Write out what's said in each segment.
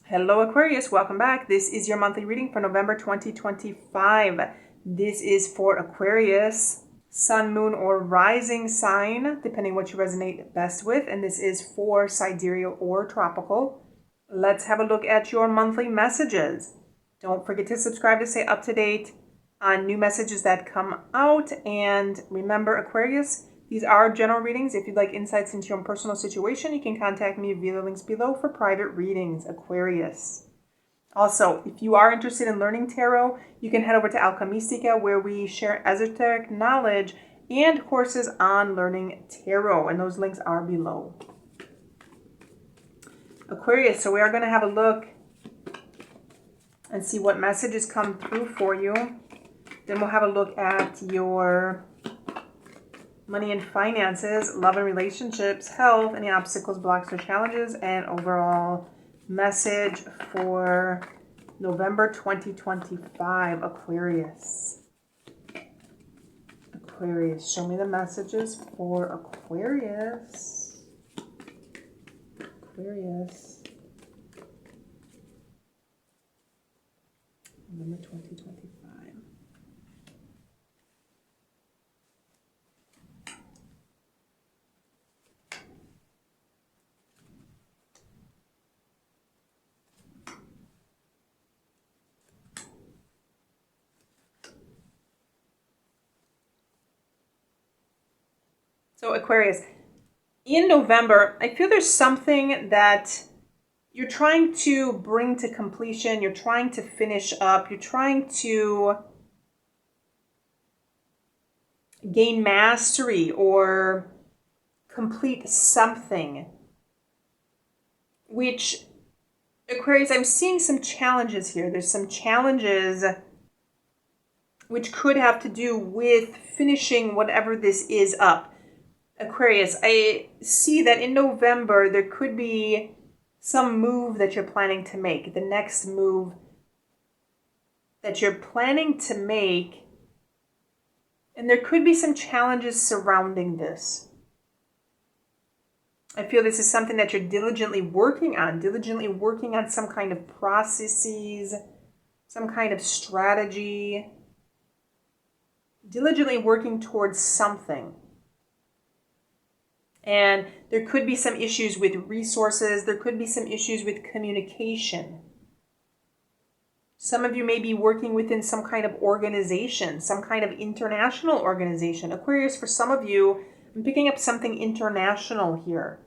Hello Aquarius, welcome back. This is your monthly reading for November 2025. This is for Aquarius, sun, moon, or rising sign, depending what you resonate best with. And this is for sidereal or tropical. Let's have a look at your monthly messages. Don't forget to subscribe to stay up to date on new messages that come out. And remember, Aquarius, these are general readings. If you'd like insights into your own personal situation, you can contact me via the links below for private readings, Aquarius. Also, if you are interested in learning tarot, you can head over to Alkemystica, where we share esoteric knowledge and courses on learning tarot, and those links are below. Aquarius, so we are going to have a look and see what messages come through for you. Then we'll have a look at your money and finances, love and relationships, health, any obstacles, blocks, or challenges, and overall message for November 2025, Aquarius. Aquarius, show me the messages for Aquarius. Aquarius. November 2025. So Aquarius, in November, I feel there's something that you're trying to bring to completion. You're trying to finish up. You're trying to gain mastery or complete something. Which, Aquarius, I'm seeing some challenges here. There's some challenges which could have to do with finishing whatever this is up. Aquarius, I see that in November there could be some move that you're planning to make. The next move that you're planning to make. And there could be some challenges surrounding this. I feel this is something that you're diligently working on some kind of processes, some kind of strategy, diligently working towards something. And there could be some issues with resources. There could be some issues with communication. Some of you may be working within some kind of organization, some kind of international organization. Aquarius, for some of you, I'm picking up something international here.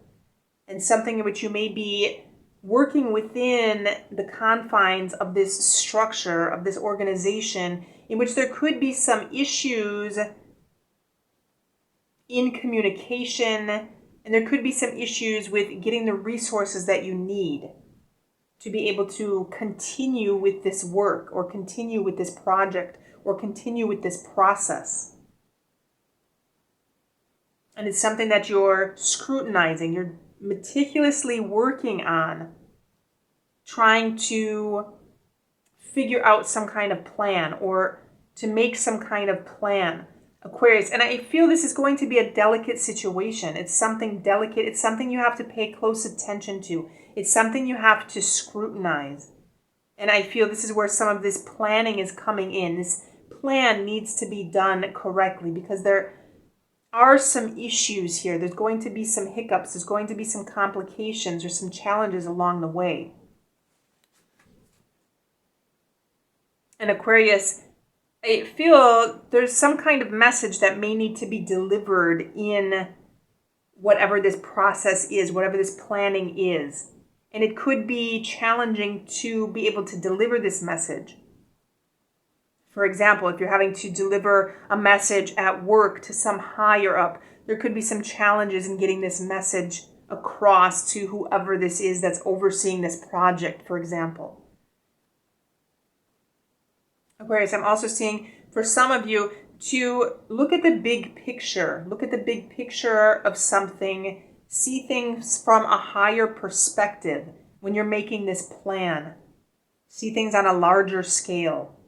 And something in which you may be working within the confines of this structure, of this organization, in which there could be some issues in communication, and there could be some issues with getting the resources that you need to be able to continue with this work or continue with this project or continue with this process. And it's something that you're scrutinizing, you're meticulously working on, trying to figure out some kind of plan or to make some kind of plan. Aquarius, and I feel this is going to be a delicate situation. It's something delicate. It's something you have to pay close attention to. It's something you have to scrutinize. And I feel this is where some of this planning is coming in. This plan needs to be done correctly because there are some issues here. There's going to be some hiccups. There's going to be some complications or some challenges along the way. And Aquarius, I feel there's some kind of message that may need to be delivered in whatever this process is, whatever this planning is. And it could be challenging to be able to deliver this message. For example, if you're having to deliver a message at work to some higher up, there could be some challenges in getting this message across to whoever this is that's overseeing this project, for example. Aquarius, I'm also seeing for some of you to look at the big picture. Look at the big picture of something. See things from a higher perspective when you're making this plan. See things on a larger scale.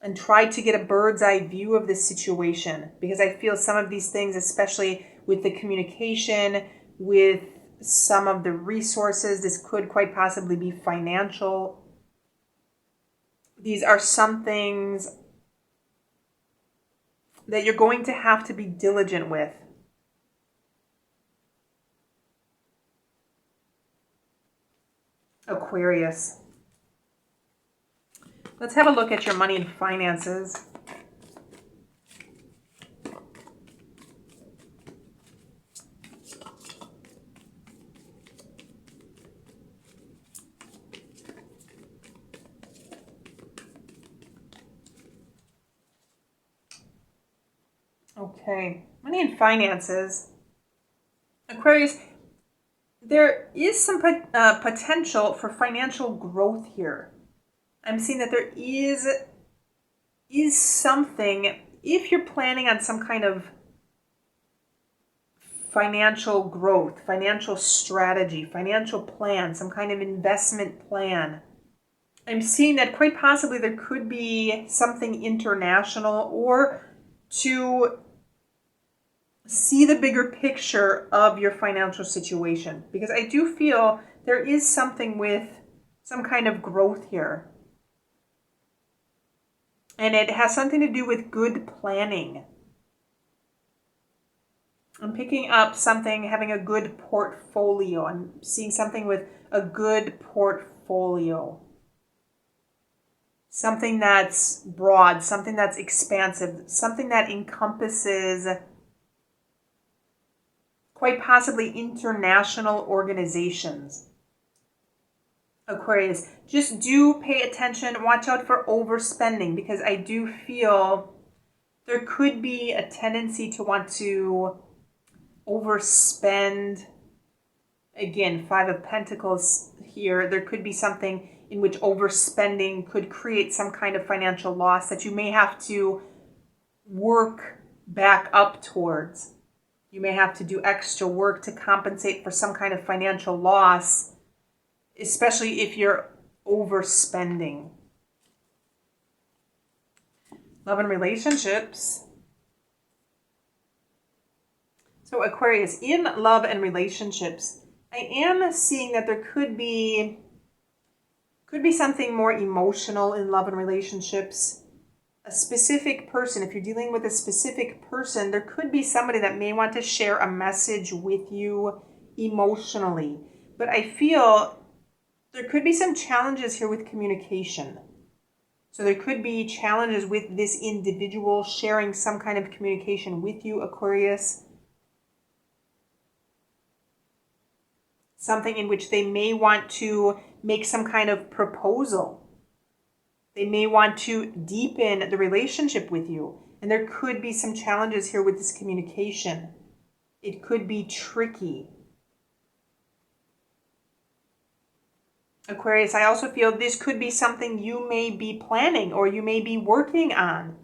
And try to get a bird's eye view of this situation. Because I feel some of these things, especially with the communication, with some of the resources. This could quite possibly be financial. These are some things that you're going to have to be diligent with. Aquarius. Let's have a look at your money and finances. Okay, money and finances. Aquarius, there is some potential for financial growth here. I'm seeing that there is something, if you're planning on some kind of financial growth, financial strategy, financial plan, some kind of investment plan. I'm seeing that quite possibly there could be something international, or to see the bigger picture of your financial situation, because I do feel there is something with some kind of growth here. And it has something to do with good planning. I'm picking up something, having a good portfolio. I'm seeing something with a good portfolio. Something that's broad, something that's expansive, something that encompasses quite possibly international organizations. Aquarius, just do pay attention. Watch out for overspending, because I do feel there could be a tendency to want to overspend. Again, Five of Pentacles here. There could be something in which overspending could create some kind of financial loss that you may have to work back up towards. You may have to do extra work to compensate for some kind of financial loss, especially if you're overspending. Love and relationships. So Aquarius, in love and relationships, I am seeing that there could be something more emotional in love and relationships. A specific person, if you're dealing with a specific person, there could be somebody that may want to share a message with you emotionally. But I feel there could be some challenges here with communication. So there could be challenges with this individual sharing some kind of communication with you, Aquarius. Something in which they may want to make some kind of proposal. They may want to deepen the relationship with you. And there could be some challenges here with this communication. It could be tricky. Aquarius, I also feel this could be something you may be planning, or you may be working on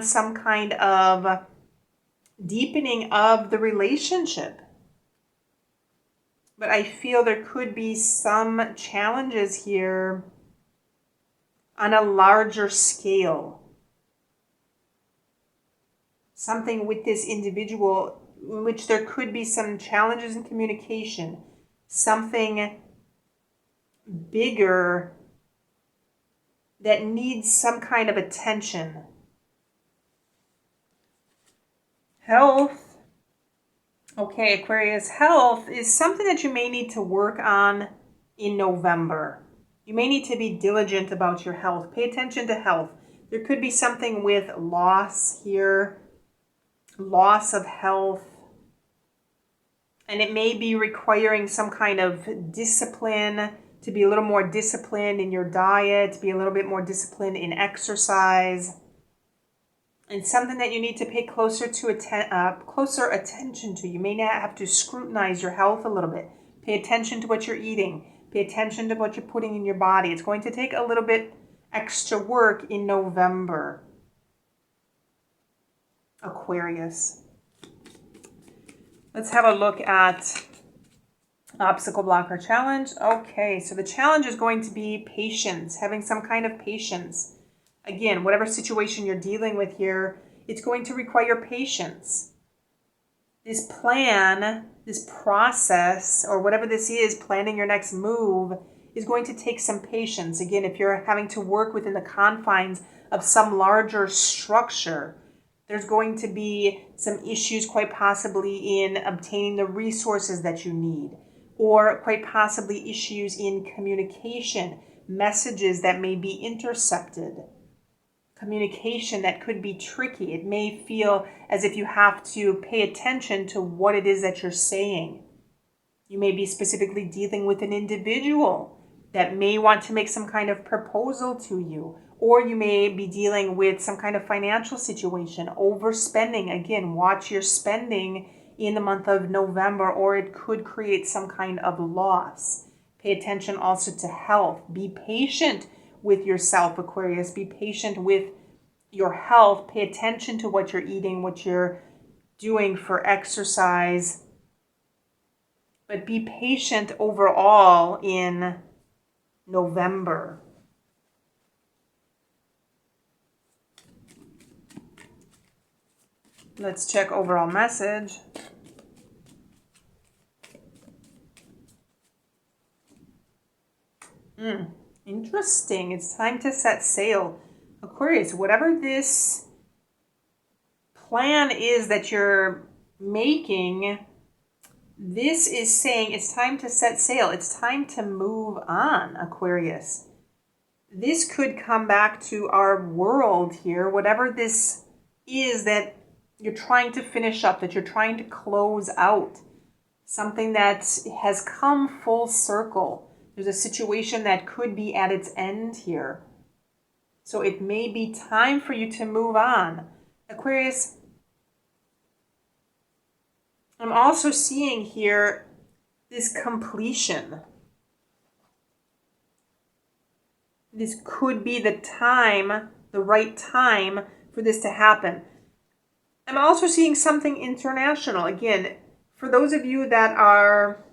some kind of deepening of the relationship. But I feel there could be some challenges here on a larger scale. Something with this individual in which there could be some challenges in communication. Something bigger that needs some kind of attention. Health. Okay, Aquarius, health is something that you may need to work on in November. You may need to be diligent about your health. Pay attention to health. There could be something with loss here, loss of health. And it may be requiring some kind of discipline, to be a little more disciplined in your diet, to be a little bit more disciplined in exercise. And something that you need to pay closer attention to. You may not have to scrutinize your health a little bit. Pay attention to what you're eating. Pay attention to what you're putting in your body. It's going to take a little bit extra work in November. Aquarius. Let's have a look at obstacle, block, or challenge. Okay, so the challenge is going to be patience, having some kind of patience. Again, whatever situation you're dealing with here, it's going to require patience. this plan, this process, or whatever this is, planning your next move, is going to take some patience. Again, if you're having to work within the confines of some larger structure, there's going to be some issues quite possibly in obtaining the resources that you need, or quite possibly issues in communication, messages that may be intercepted, communication that could be tricky. It may feel as if you have to pay attention to what it is that you're saying. You may be specifically dealing with an individual that may want to make some kind of proposal to you, or you may be dealing with some kind of financial situation, overspending. Again, watch your spending in the month of November, or it could create some kind of loss. Pay attention also to health. Be patient with yourself, Aquarius. Be patient with your health. Pay attention to what you're eating, what you're doing for exercise. But be patient overall in November. Let's check overall message. Interesting. It's time to set sail. Aquarius, whatever this plan is that you're making, this is saying it's time to set sail. It's time to move on, Aquarius. This could come back to our world here, whatever this is that you're trying to finish up, that you're trying to close out. Something that has come full circle. There's a situation that could be at its end here. So it may be time for you to move on. Aquarius, I'm also seeing here this completion. This could be the time, the right time for this to happen. I'm also seeing something international. Again, for those of you that are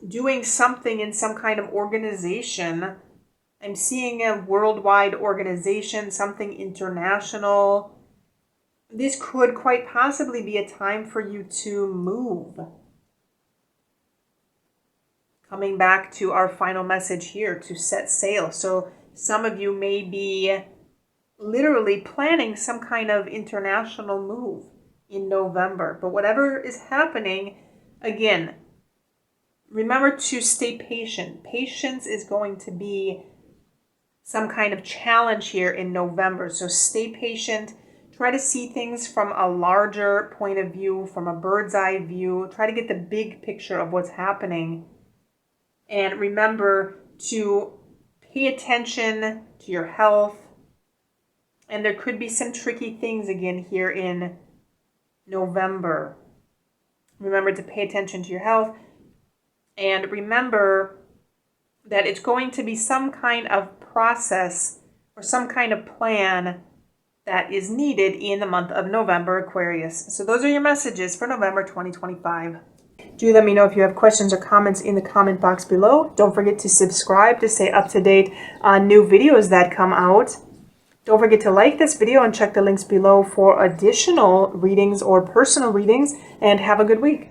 doing something in some kind of organization, I'm seeing a worldwide organization, something international. This could quite possibly be a time for you to move. Coming back to our final message here, to set sail. So some of you may be literally planning some kind of international move in November. But whatever is happening, again, remember to stay patient. Patience is going to be some kind of challenge here in November. So stay patient. Try to see things from a larger point of view, from a bird's eye view. Try to get the big picture of what's happening. And remember to pay attention to your health. And there could be some tricky things again here in November. Remember to pay attention to your health. And remember that it's going to be some kind of process or some kind of plan that is needed in the month of November, Aquarius. So those are your messages for November 2025. Do let me know if you have questions or comments in the comment box below. Don't forget to subscribe to stay up to date on new videos that come out. Don't forget to like this video and check the links below for additional readings or personal readings, and have a good week.